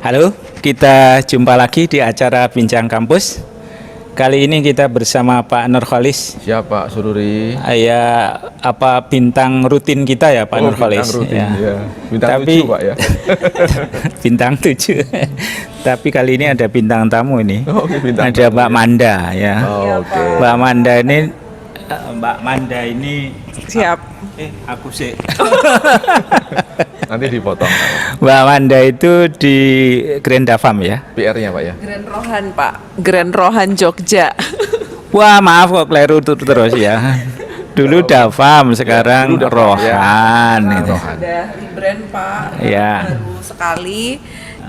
Halo, kita jumpa lagi di acara Bincang Kampus. Kali ini kita bersama Pak Nurholis. Siapa Sururi? Ya, apa bintang rutin kita ya Pak Nurholis? Bintang rutin, ya. Bintang Tapi, 7 Pak ya. Bintang 7. Tapi kali ini ada bintang tamu ini. Bintang ada tamu, Mbak ya. Manda ya. Oke. Mbak Manda ini Siap. Aku sih. Nanti dipotong. Mbak Manda itu di Grand Davam ya. PR-nya Pak ya. Grand Rohan Pak. Grand Rohan Jogja. Wah, maaf kok keliru terus ya. Dulu Davam, sekarang dulu Davam, Rohan. ya. Itu. Rohan. Sudah rebrand Pak. Ya. Baru sekali.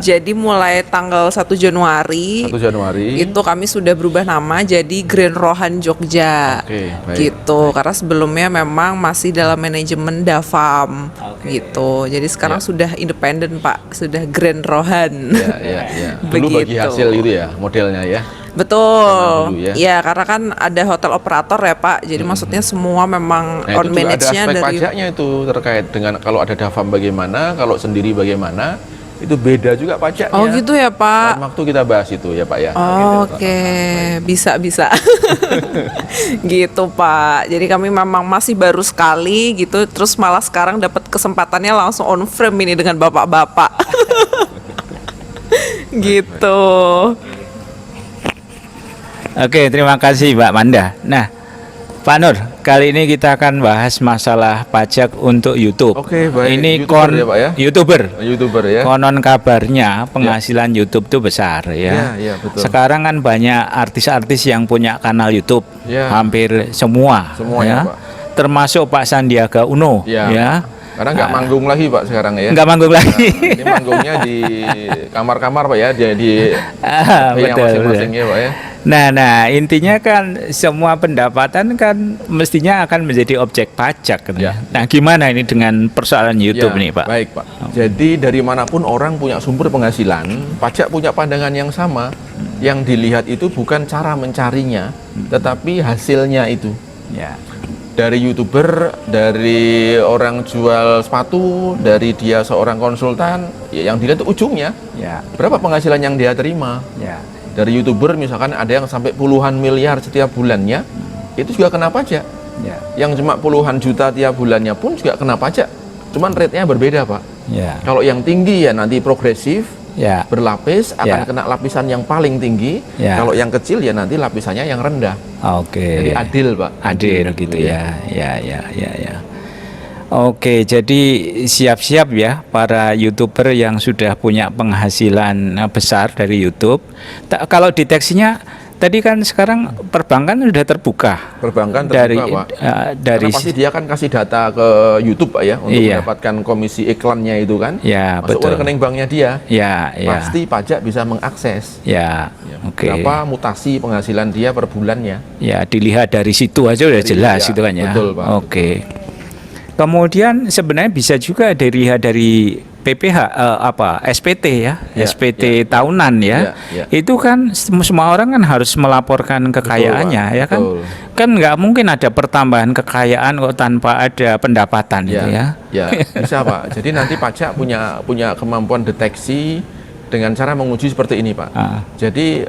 Jadi mulai tanggal 1 Januari 1 Januari. itu kami sudah berubah nama jadi Grand Rohan Jogja. Oke, baik. Gitu. Karena sebelumnya memang masih dalam manajemen Davam. Gitu. Jadi sekarang Ya. sudah independen Pak, sudah Grand Rohan. Ya. Dulu bagi Begitu. hasil gitu ya modelnya ya. Betul, Dulu ya. ya karena kan ada hotel operator ya Pak, jadi maksudnya semua memang Nah, on itu juga ada manage-nya aspek dari. pajaknya itu terkait dengan kalau ada Davam bagaimana, kalau sendiri bagaimana. Itu beda juga pajaknya. Oh gitu ya Pak. Lain waktu kita bahas itu ya Pak ya. Oke, bisa. Gitu Pak. Jadi kami memang masih baru sekali gitu, terus malah sekarang dapat kesempatannya langsung on frame ini dengan bapak-bapak. Gitu. Oke, terima kasih Mbak Manda. Nah, Pak Nur, kali ini kita akan bahas masalah pajak untuk YouTube. Oke, baik. Ini YouTuber ya, Pak ya? YouTuber ya. Konon kabarnya penghasilan YouTube itu besar ya. Ya, betul. Sekarang kan banyak artis-artis yang punya kanal YouTube, Ya. hampir semua Semuanya, ya. Pak. Termasuk Pak Sandiaga Uno ya. Karena nggak manggung lagi Pak sekarang ya. Nggak manggung lagi. Ini manggungnya di kamar-kamar Pak ya, di Betul, masing-masing ya Pak ya. Nah, intinya kan semua pendapatan kan mestinya akan menjadi objek pajak. Ya. Nah, gimana ini dengan persoalan YouTube Ya, nih, Pak? Baik Pak. Jadi dari manapun orang punya sumber penghasilan, pajak punya pandangan yang sama. Yang dilihat itu bukan cara mencarinya, tetapi hasilnya itu. Ya. Dari YouTuber, dari orang jual sepatu, dari dia seorang konsultan, ya yang dilihat itu ujungnya. Ya. Berapa penghasilan yang dia terima? Ya. Dari YouTuber misalkan ada yang sampai puluhan miliar setiap bulannya, itu juga kena pajak. Ya. Yang cuma puluhan juta tiap bulannya pun juga kena pajak. Cuman rate-nya berbeda Pak. Ya. Kalau yang tinggi ya nanti progresif, Ya. berlapis, akan Ya. kena lapisan yang paling tinggi. Ya. Kalau yang kecil ya nanti lapisannya yang rendah. Oke. Jadi adil Pak. Adil gitu ya. Ya. Oke, jadi siap-siap ya para YouTuber yang sudah punya penghasilan besar dari YouTube. Kalau deteksinya tadi kan sekarang perbankan sudah terbuka. Perbankan dari terbuka, Pak. dari Karena pasti dia kan kasih data ke YouTube Pak ya untuk Iya. mendapatkan komisi iklannya itu kan. Ya, Masuk betul. ke rekening banknya dia. Ya. Pasti pajak bisa mengakses. Ya. Oke. Berapa mutasi penghasilan dia per bulannya. Ya, dilihat dari situ aja udah jelas ya, gitu kan ya. betul, Pak. Oke. Kemudian sebenarnya bisa juga dilihat dari PPH SPT ya, Ya, SPT tahunan ya. Ya. Itu kan semua orang kan harus melaporkan kekayaannya Pak. ya kan. Betul. Kan nggak mungkin ada pertambahan kekayaan kok tanpa ada pendapatan gitu ya. Ya, bisa Pak. Jadi nanti pajak punya kemampuan deteksi dengan cara menguji seperti ini Pak. Jadi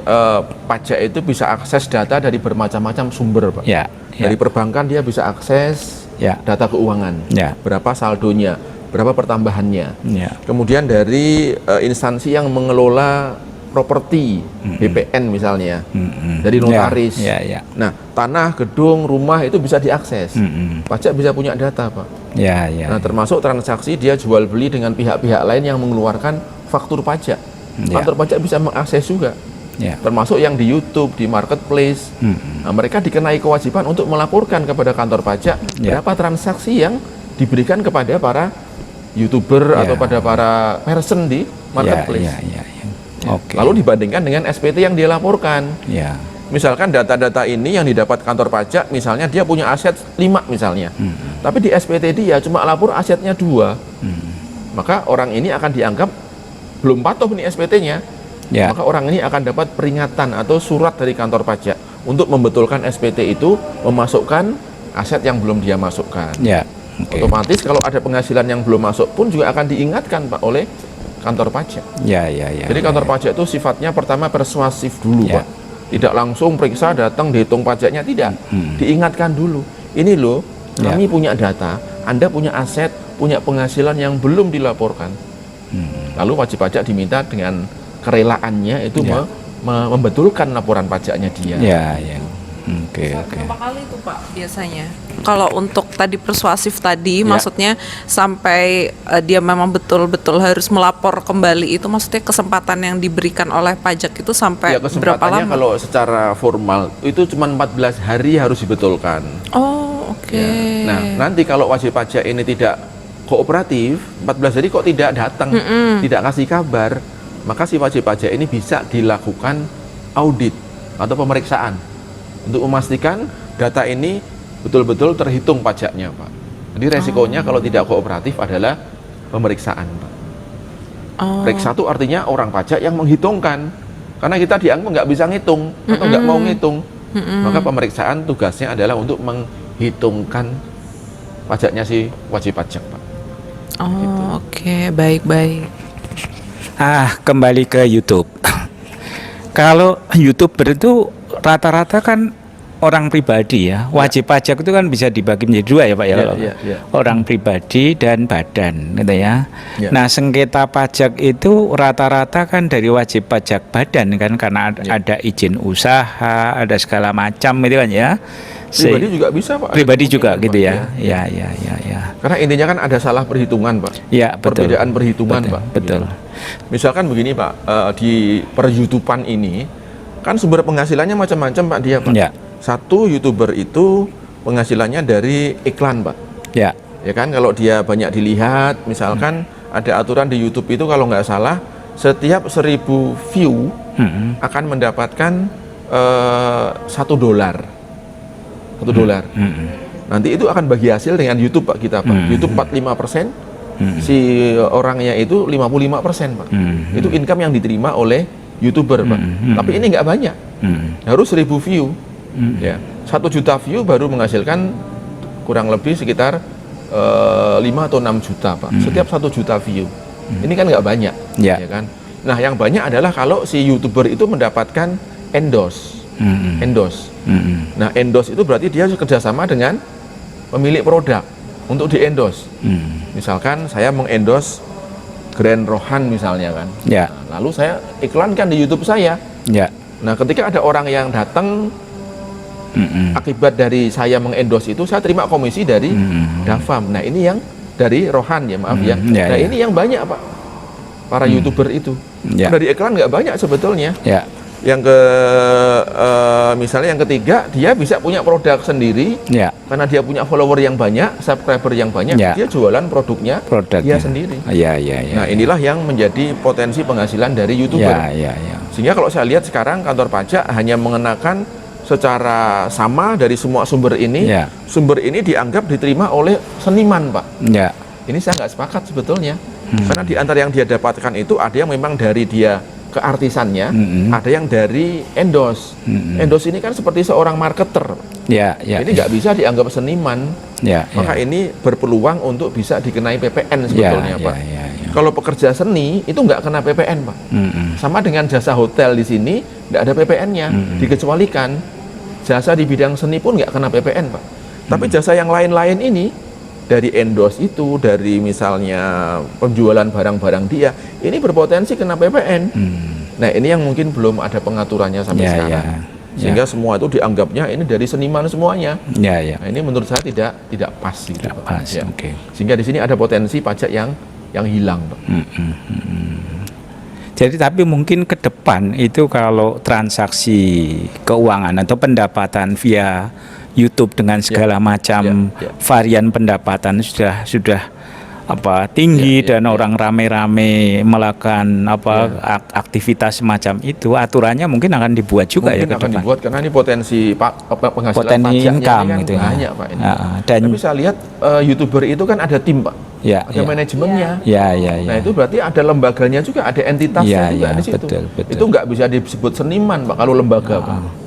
pajak itu bisa akses data dari bermacam-macam sumber Pak. Ya. Dari perbankan dia bisa akses Ya. data keuangan. Ya. Berapa saldonya, berapa pertambahannya. Ya. Kemudian dari instansi yang mengelola properti, BPN misalnya, dari notaris. Ya. Nah, tanah, gedung, rumah itu bisa diakses. Pajak bisa punya data, Pak. Ya. Nah, termasuk transaksi dia jual beli dengan pihak-pihak lain yang mengeluarkan faktur pajak. Kantor pajak bisa mengakses juga. Ya. Termasuk yang di YouTube, di marketplace. Nah, mereka dikenai kewajiban untuk melaporkan kepada kantor pajak berapa transaksi yang diberikan kepada para YouTuber atau pada para person di marketplace. Ya. Oke. Lalu dibandingkan dengan SPT yang dia laporkan. Ya. Misalkan data-data ini yang didapat kantor pajak, misalnya dia punya aset 5 misalnya. Tapi di SPT dia cuma lapor asetnya 2. Maka orang ini akan dianggap belum patuh nih SPT-nya. Ya. Maka orang ini akan dapat peringatan atau surat dari kantor pajak untuk membetulkan SPT itu memasukkan aset yang belum dia masukkan. Ya. Okay. Otomatis kalau ada penghasilan yang belum masuk pun juga akan diingatkan Pak oleh kantor pajak. Ya. Jadi kantor pajak itu sifatnya pertama persuasif dulu, Ya. Pak. Tidak langsung periksa, datang dihitung pajaknya, tidak. Diingatkan dulu. Ini loh, kami punya data, Anda punya aset, punya penghasilan yang belum dilaporkan. Lalu wajib pajak diminta dengan kerelaannya itu membetulkan laporan pajaknya dia. Ya. Oke. Berapa kali itu Pak biasanya? Kalau untuk tadi persuasif tadi, maksudnya sampai dia memang betul-betul harus melapor kembali, itu maksudnya kesempatan yang diberikan oleh pajak itu sampai berapa kesempatannya lama? kalau secara formal itu cuma 14 hari harus dibetulkan. Oh, oke. Ya. Nah, nanti kalau wajib pajak ini tidak kooperatif, 14 hari kok tidak datang, tidak kasih kabar, maka si wajib pajak ini bisa dilakukan audit atau pemeriksaan untuk memastikan data ini betul-betul terhitung pajaknya, Pak. Jadi resikonya kalau tidak kooperatif adalah pemeriksaan, Pak. Periksa itu artinya orang pajak yang menghitungkan, karena kita dianggap nggak bisa ngitung atau nggak mau ngitung, maka pemeriksaan tugasnya adalah untuk menghitungkan pajaknya si wajib pajak, Pak. Oh, oke, baik. Kembali ke YouTube. Kalau YouTuber itu rata-rata kan orang pribadi ya. Wajib pajak itu kan bisa dibagi menjadi dua ya Pak ya. Kalau orang pribadi dan badan gitu ya. Nah, sengketa pajak itu rata-rata kan dari wajib pajak badan kan, karena ada izin usaha, ada segala macam itu kan ya. Pribadi juga bisa, Pak. Pribadi juga gitu ya. Ya. Ya. Karena intinya kan ada salah perhitungan, Pak. Ya, betul. Perbedaan perhitungan, Pak. Betul. Misalkan begini, Pak, di per-YouTubean ini kan sumber penghasilannya macam-macam, Pak, dia, Pak. Ya. Satu YouTuber itu penghasilannya dari iklan, Pak. Ya. Ya kan, kalau dia banyak dilihat, misalkan ada aturan di YouTube itu kalau nggak salah setiap 1000 view akan mendapatkan $1. $1. Nanti itu akan bagi hasil dengan YouTube, Pak, kita, Pak. YouTube 45%, si orangnya itu 55%, Pak. Itu income yang diterima oleh YouTuber, Pak. Tapi ini nggak banyak. Harus 1000 view. Ya. 1 juta view baru menghasilkan kurang lebih sekitar 5 atau 6 juta, Pak. Setiap 1 juta view. Ini kan nggak banyak, ya kan? Nah, yang banyak adalah kalau si YouTuber itu mendapatkan endorse. Nah, endorse itu berarti dia kerjasama dengan pemilik produk untuk di-endorse. Misalkan saya mengendorse Grand Rohan misalnya kan. Ya. Nah, lalu saya iklankan di YouTube saya. Ya. Nah, ketika ada orang yang datang akibat dari saya mengendorse itu, saya terima komisi dari Dafam. Nah, ini yang dari Rohan ya, maaf ya. Nah, ini yang banyak, Pak. Para YouTuber itu. Dari iklan nggak banyak sebetulnya. Ya. Yang misalnya yang ketiga, dia bisa punya produk sendiri, karena dia punya follower yang banyak, subscriber yang banyak, dia jualan produknya dia sendiri. Nah, inilah yang menjadi potensi penghasilan dari YouTuber. Sehingga kalau saya lihat sekarang kantor pajak hanya mengenakan secara sama dari semua sumber ini. Sumber ini dianggap diterima oleh seniman, Pak. Ini saya nggak sepakat sebetulnya, karena di antara yang dia dapatkan itu ada yang memang dari dia keartisannya, ada yang dari endorse. Endorse ini kan seperti seorang marketer. Ini nggak bisa dianggap seniman. Maka ini berpeluang untuk bisa dikenai PPN sebetulnya, Pak. Kalau pekerja seni itu nggak kena PPN, Pak. Sama dengan jasa hotel di sini nggak ada PPN-nya, dikecualikan. Jasa di bidang seni pun nggak kena PPN, Pak. Tapi jasa yang lain-lain ini, dari endorse itu, dari misalnya penjualan barang-barang dia, ini berpotensi kena PPN. Nah, ini yang mungkin belum ada pengaturannya sampai sekarang. Sehingga semua itu dianggapnya ini dari seniman semuanya. Nah, ini menurut saya tidak pas gitu. Tidak pas. Sehingga di sini ada potensi pajak yang hilang, Pak. Jadi tapi mungkin ke depan itu kalau transaksi keuangan atau pendapatan via YouTube dengan segala macam varian pendapatan sudah tinggi dan orang rame-rame melakukan aktivitas semacam itu, aturannya mungkin akan dibuat juga mungkin ya ke akan depan. dibuat, karena ini potensi penghasilan Potensi pajaknya income ini kan gitu banyak, Pak. Ini. Dan tapi saya lihat YouTuber itu kan ada tim, Pak. Ada manajemennya. Nah, itu berarti ada lembaganya juga, ada entitasnya juga di situ. Betul. Itu nggak bisa disebut seniman, Pak, kalau lembaga, Pak.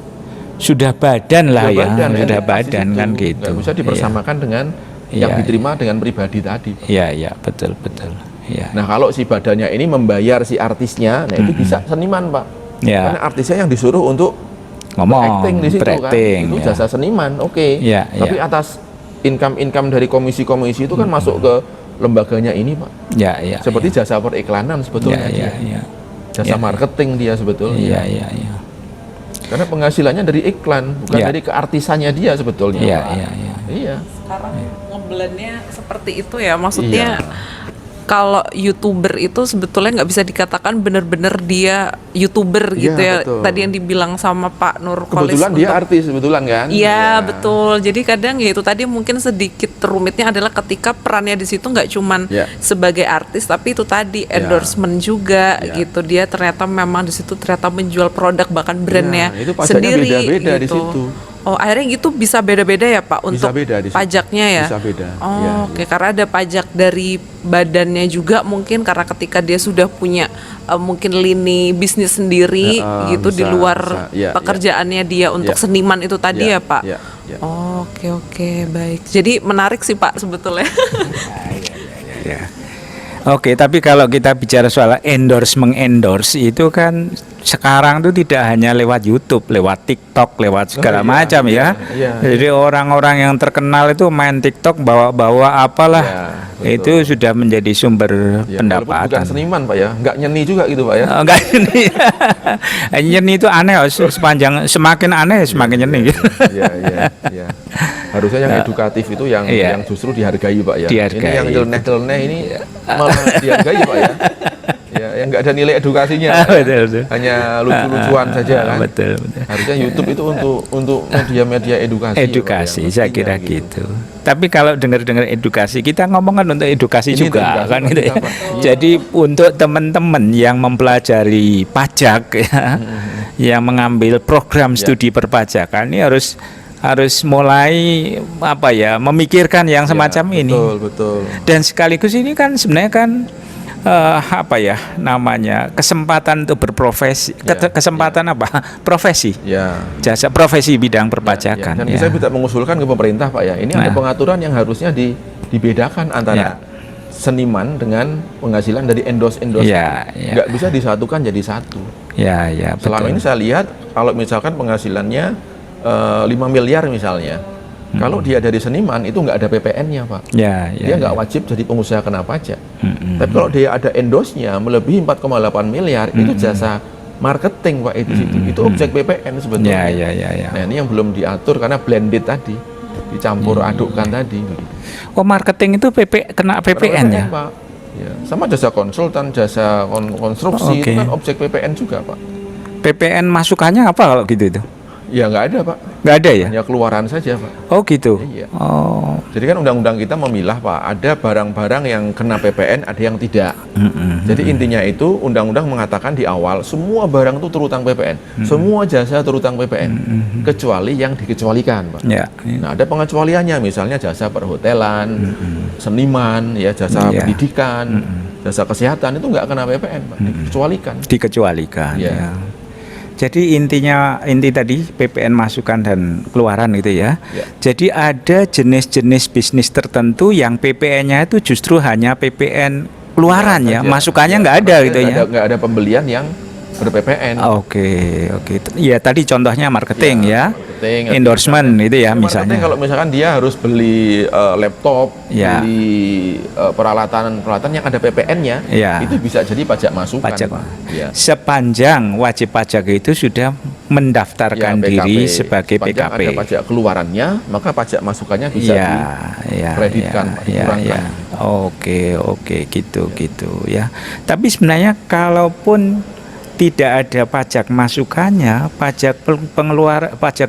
Sudah badan lah sudah badan kan gitu. Nggak bisa dipersamakan dengan yang diterima dengan pribadi tadi, Pak. Iya, betul. ya. Nah, kalau si badannya ini membayar si artisnya, nah itu bisa seniman, Pak. Ya. Karena artisnya yang disuruh untuk Ngomong, acting di situ berakting, kan. Itu ya. jasa seniman, oke. Ya, Tapi ya. atas income dari komisi-komisi itu kan masuk ke lembaganya ini, Pak. Ya, ya. Seperti jasa periklanan sebetulnya ya, dia. ya. Jasa Ya. marketing dia sebetulnya. Iya, iya. Karena penghasilannya dari iklan, bukan Ya. dari keartisannya dia sebetulnya. Iya, Pak. iya, iya. Iya. Sekarang ngeblendnya seperti itu ya, maksudnya Iya. kalau YouTuber itu sebetulnya nggak bisa dikatakan benar-benar dia YouTuber gitu Iya, ya. betul. Tadi yang dibilang sama Pak Nurkolis Kebetulan dia untuk- artis kebetulan kan? Iya, Ya. betul. Jadi kadang ya itu tadi mungkin sedikit rumitnya adalah ketika perannya di situ nggak cuman Ya. sebagai artis, tapi itu tadi endorsement juga Ya. gitu. Dia ternyata memang di situ ternyata menjual produk bahkan brandnya Ya, itu pajaknya sendiri beda-beda di gitu. situ. Oh, akhirnya gitu bisa beda-beda ya Pak Bisa untuk beda di situ. pajaknya ya. Bisa beda. Oh, Ya. oke. Karena ada pajak dari badannya juga mungkin karena ketika dia sudah punya mungkin lini bisnis sendiri gitu di bisa, luar bisa. Ya, pekerjaannya dia untuk Ya. seniman itu tadi ya, Pak. Ya, ya. Oh, oke, baik. Jadi menarik sih Pak sebetulnya. Ya. Oke, tapi kalau kita bicara soal mengendorse itu kan sekarang tuh tidak hanya lewat YouTube, lewat TikTok, lewat segala iya, macam ya. iya, Jadi orang-orang yang terkenal itu main TikTok bawa-bawa apalah. Ya, betul. Itu sudah menjadi sumber Ya, walaupun bukan pendapatan. seniman Pak ya, nggak nyeni juga gitu Pak ya. Oh, enggak nyeni. Nyeni itu aneh, semakin aneh semakin nyeni. Iya, iya, iya. Harusnya yang edukatif itu yang Iya. yang justru dihargai Pak ya. Dihargai. Ini yang nyeleneh-nyeleneh ini malah dihargai Pak ya. Ya, yang nggak ada nilai edukasinya. Pak, ya. Betul, betul. Hanya lucu-lucuan saja kan. Betul. Harusnya YouTube itu untuk media-media edukasi. Edukasi, ya, Pak, ya. saya kira Mestinya gitu. Tapi kalau dengar-dengar edukasi, kita ngomongkan untuk edukasi Ini juga edukasi, kan Pak, gitu ya. kita, Pak. Iya. Jadi untuk teman-teman yang mempelajari pajak ya, yang mengambil program Ya. studi perpajakan ini harus mulai apa ya, memikirkan yang semacam Ya, ini. betul. Dan sekaligus ini kan sebenarnya kan apa ya namanya, kesempatan untuk berprofesi, Ya, kesempatan apa? Profesi. Ya. Jasa profesi bidang Ya, perpajakan. dan ya. saya bisa mengusulkan ke pemerintah Pak ya, ini ada Nah. pengaturan yang harusnya dibedakan antara Ya. seniman dengan penghasilan dari endorse. Ya, ya. Nggak bisa disatukan jadi satu. Ya, ya, Selama betul. ini saya lihat kalau misalkan penghasilannya 5 miliar misalnya, kalau dia dari seniman itu nggak ada PPN-nya Pak. Ya, ya. Dia nggak wajib jadi pengusaha kena pajak. Mm-mm. Tapi kalau dia ada endorse-nya melebihi 4,8 miliar, itu jasa marketing Pak itu situ. Itu objek PPN sebetulnya. Ya, ya, ya, ya. Nah, ini yang belum diatur karena blended tadi, dicampur adukkan tadi. Oh, marketing itu kena PPN ya? Pak. Ya, sama jasa konsultan, jasa konstruksi Oke. itu kan objek PPN juga Pak. PPN masukannya apa kalau gitu itu? Ya nggak ada Pak, Nggak ada ya? hanya keluaran saja Pak. Oh gitu. Iya. Oh. Jadi kan undang-undang kita memilah Pak, ada barang-barang yang kena PPN, ada yang tidak. Jadi intinya itu undang-undang mengatakan di awal semua barang itu terutang PPN, semua jasa terutang PPN, kecuali yang dikecualikan Pak. Ya. Nah ada pengecualiannya, misalnya jasa perhotelan, seniman, ya jasa Iya. pendidikan, jasa kesehatan itu nggak kena PPN Pak, dikecualikan. Dikecualikan. Iya. Ya. Jadi inti tadi PPN masukan dan keluaran gitu ya. Ya. Jadi ada jenis-jenis bisnis tertentu yang PPN-nya itu justru hanya PPN keluaran ya, Saja. masukannya Ya, nggak ada makanya gitu ya. nggak ada pembelian yang ber-PPN. Oke. Ya tadi contohnya marketing ya, marketing, endorsement itu ya Marketing misalnya. kalau misalkan dia harus beli laptop, Ya. beli peralatan yang ada PPN-nya, Ya. itu bisa jadi pajak masukan. Pajak. Pak. Ya. Sepanjang wajib pajak itu sudah mendaftarkan Ya, diri PKP. sebagai Sepanjang PKP. ada pajak keluarannya, maka pajak masukannya bisa dikreditkan, Pak, dikurangkan. Oke, gitu ya. Tapi sebenarnya kalaupun tidak ada pajak masukannya, pajak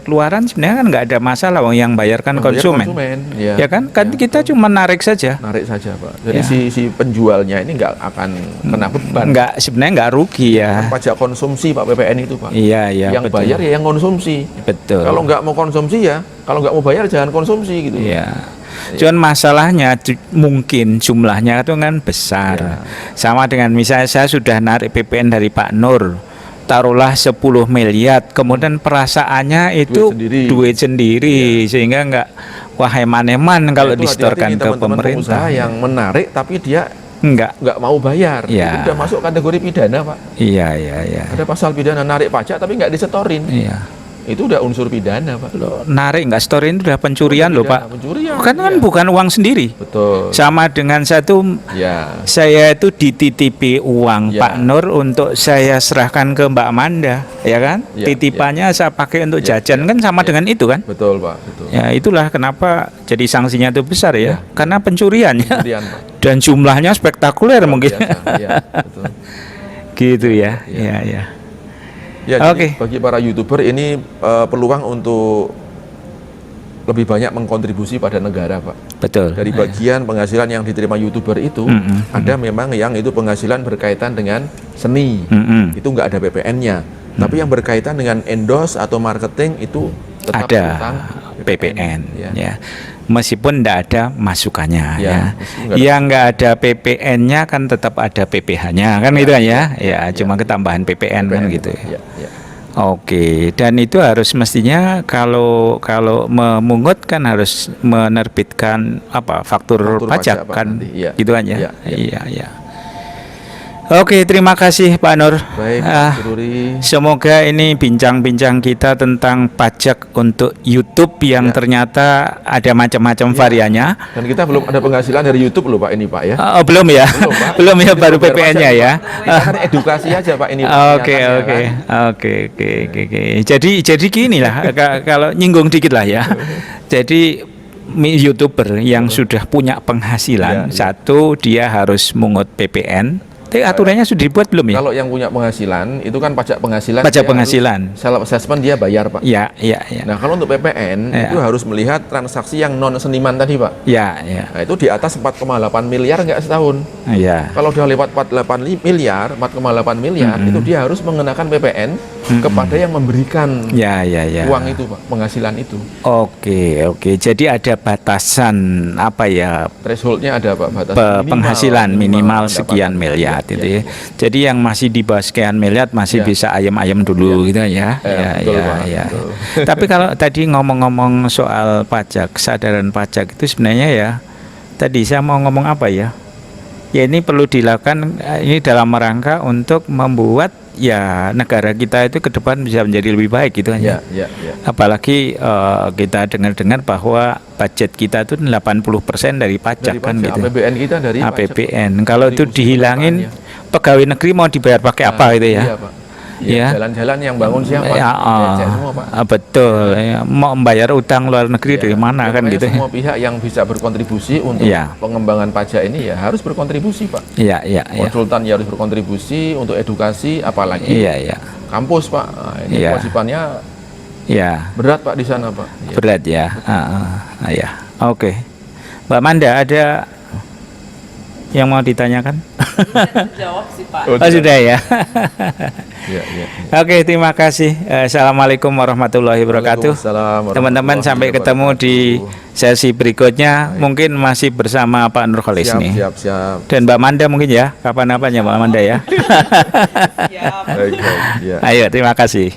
keluaran sebenarnya kan nggak ada masalah, wong yang bayarkan Membayar konsumen. ya. Ya kan? Kan kita cuma narik saja. Narik saja Pak. Jadi Ya. si penjualnya ini nggak akan kena beban. Sebenarnya nggak rugi ya. Pajak konsumsi Pak, PPN itu Pak. Iya, yang betul. bayar ya yang konsumsi. Betul. Kalau nggak mau konsumsi ya, kalau nggak mau bayar jangan konsumsi gitu. Iya. Cuman masalahnya mungkin jumlahnya itu kan besar. Ya. Sama dengan misalnya saya sudah narik PPN dari Pak Nur, taruhlah 10 miliar, kemudian perasaannya itu duit sendiri sehingga nggak wah eman-eman kalau Itu disetorkan hati-hati nih ke teman-teman pengusaha pemerintah. yang menarik tapi dia nggak mau bayar, Ya. itu udah masuk kategori pidana, Pak. Iya, iya, iya. Ada pasal pidana narik pajak tapi nggak disetorin. Iya. Itu udah unsur pidana, Pak. Loh, narik nggak store itu udah pencurian loh, Pidana, Pak. pencurian, Kan iya. bukan uang sendiri. Betul. Sama dengan Ya. saya itu dititipi uang Ya. Pak Nur untuk saya serahkan ke Mbak Amanda, ya kan? Ya, Titipannya saya pakai untuk Ya, jajan ya, kan sama ya. dengan itu kan? Betul, Pak. Betul. Ya itulah kenapa jadi sanksinya itu besar ya, karena pencurian ya. Pencurian, Pak. Dan jumlahnya spektakuler Luar mungkin. biasa, ya, betul. Gitu ya, Ya. ya, ya. Ya, Oke. jadi bagi para YouTuber ini peluang untuk lebih banyak mengkontribusi pada negara, Pak. Betul. Dari bagian penghasilan yang diterima YouTuber itu, ada memang yang itu penghasilan berkaitan dengan seni. Mm-mm. Itu nggak ada PPN-nya. Tapi yang berkaitan dengan endorse atau marketing itu tetap Ada utang PPN, Ya. ya. Meskipun tidak ada masukannya, Ya, ya. meskipun nggak ada. Yang nggak ada PPN-nya kan tetap ada PPh-nya, kan itu kan ya. Ya, cuma ketambahan PPN kan gitu. Ya, ya. Oke, dan itu harus mestinya kalau memungut kan harus menerbitkan faktur Faktur pajak pajak, Pak, kan, nanti. Iya. gitu kan ya. Iya, iya. Iya, iya. Oke, terima kasih Pak Nur. Baik, Ah, Mas Ruri. semoga ini bincang-bincang kita tentang pajak untuk YouTube yang Ya. ternyata ada macam-macam variannya. Dan kita belum ada penghasilan dari YouTube loh, Pak, ini, Pak, ya. Oh, belum ya? Belum, Pak. Belum ya, Jadi baru bayar PPN-nya pajak, ya. Pak. Kita kan edukasi aja, Pak, ini. Oke, kelihatannya, oke, kan. oke. Jadi gini lah, kalau nyinggung dikit lah ya. Jadi YouTuber yang sudah punya penghasilan, Ya, ya. satu dia harus mungut PPN. Tapi aturannya sudah dibuat belum ya? Kalau yang punya penghasilan, itu kan pajak penghasilan. Pajak dia penghasilan. harus self assessment dia bayar, Pak. Ya, ya, ya. Nah, kalau untuk PPN Ya. itu harus melihat transaksi yang non seniman tadi, Pak. Ya, ya. Nah, itu di atas 4,8 miliar nggak setahun. Ya. Kalau udah lewat 4,8 miliar, itu dia harus mengenakan PPN kepada yang memberikan Ya, ya, ya. uang itu, Pak, penghasilan itu. Oke, oke. Jadi ada batasan apa ya? Thresholdnya ada, Pak, batas Penghasilan minimal sekian pendapatan. miliar Ya, itu ya. ya. Jadi yang masih di bawah sekian miliar masih Ya. bisa ayam-ayam dulu gitu ya. Betul, Pak, betul. Tapi kalau tadi ngomong-ngomong soal pajak, kesadaran pajak itu sebenarnya ya tadi saya mau ngomong apa ya? Ya ini perlu dilakukan ini dalam rangka untuk membuat ya negara kita itu ke depan bisa menjadi lebih baik gitu kan Ya, ya, ya. Apalagi kita dengar-dengar bahwa budget kita itu 80% dari pajak Dari kan pajak, gitu. APBN kita dari pajak, APBN. Kalau itu kontribusi dihilangin, kedepannya. pegawai negeri mau dibayar pakai apa gitu ya? Iya, Pak. Ya. Jalan-jalan yang bangun siapa? Ya, Becek semua, Pak. betul. Ya, mau membayar utang luar negeri dari Ya, mana kan makanya gitu? Semua pihak yang bisa berkontribusi untuk Ya. pengembangan pajak ini ya harus berkontribusi, Pak. Iya, iya, iya. Konsultan ya harus berkontribusi untuk edukasi, apalagi Iya, iya. kampus, Pak. Nah, ini Iya. kewajibannya Iya, berat, Pak, di sana, Pak. Ya. berat ya. Ya. Oke. Mbak Manda ada yang mau ditanyakan? Jawab sih Pak. Oh, sudah ya. Ya, ya. Oke, terima kasih. Assalamualaikum warahmatullahi wabarakatuh. Waalaikumsalam Teman-teman warahmatullahi sampai ketemu di sesi berikutnya. Mungkin masih bersama Pak Nurholis Siap, nih. siap, siap. Dan Mbak Manda mungkin ya. Kapan-kapannya Mbak Manda ya. Siap. Baik, baik. Ya. Ayo, terima kasih.